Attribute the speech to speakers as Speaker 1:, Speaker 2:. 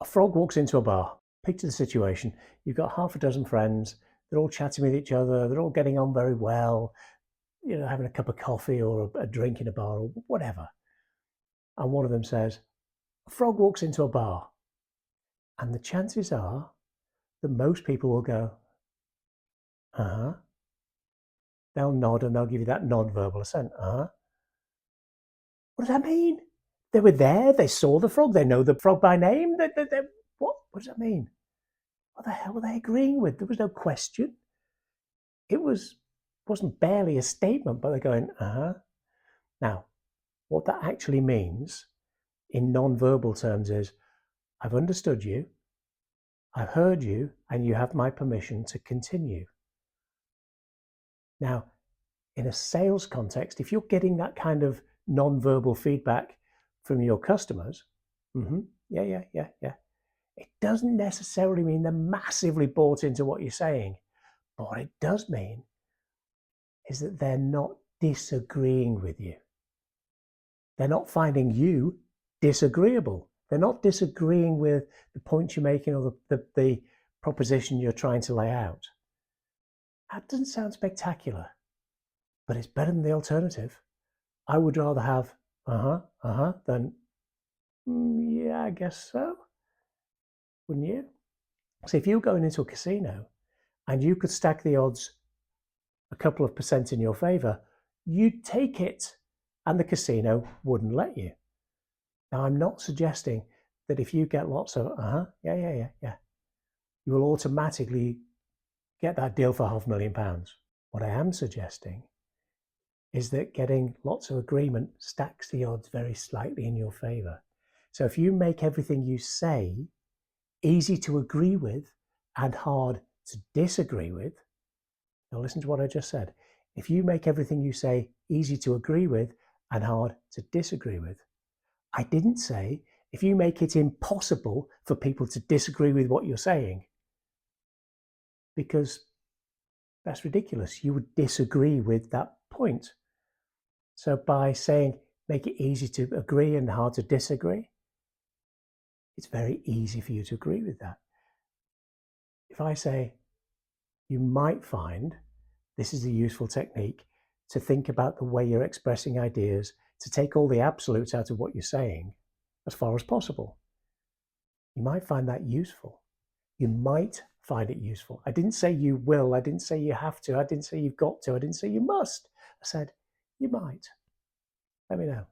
Speaker 1: frog walks into a bar. Picture the situation. You've got half a dozen friends. They're all chatting with each other. They're all getting on very well, having a cup of coffee or a drink in a bar or whatever. And one of them says, a frog walks into a bar. And the chances are that most people will go, uh-huh. They'll nod and they'll give you that non-verbal assent. Uh-huh. What does that mean? They were there. They saw the frog. They know the frog by name. What? What does that mean? What the hell were they agreeing with? There was no question. It wasn't barely a statement, but they're going, uh-huh. Now, what that actually means in non-verbal terms is, I've understood you, I've heard you, and you have my permission to continue. Now, in a sales context, if you're getting that kind of non-verbal feedback from your customers, yeah, it doesn't necessarily mean they're massively bought into what you're saying. But what it does mean is that they're not disagreeing with you. They're not finding you disagreeable. They're not disagreeing with the points you're making or the proposition you're trying to lay out. That doesn't sound spectacular, but it's better than the alternative. I would rather have than yeah, I guess so. Wouldn't you? So if you're going into a casino and you could stack the odds a couple of percent in your favor, you'd take it and the casino wouldn't let you. Now, I'm not suggesting that if you get lots of yeah, you will automatically get that deal for £500,000. What I am suggesting is that getting lots of agreement stacks the odds very slightly in your favor. So if you make everything you say easy to agree with and hard to disagree with, now listen to what I just said. If you make everything you say easy to agree with and hard to disagree with, I didn't say if you make it impossible for people to disagree with what you're saying, because that's ridiculous. You would disagree with that point. So by saying make it easy to agree and hard to disagree, it's very easy for you to agree with that. If I say you might find this is a useful technique to think about the way you're expressing ideas, to take all the absolutes out of what you're saying as far as possible. You might find that useful. You might find it useful. I didn't say you will. I didn't say you have to. I didn't say you've got to. I didn't say you must. I said you might. Let me know.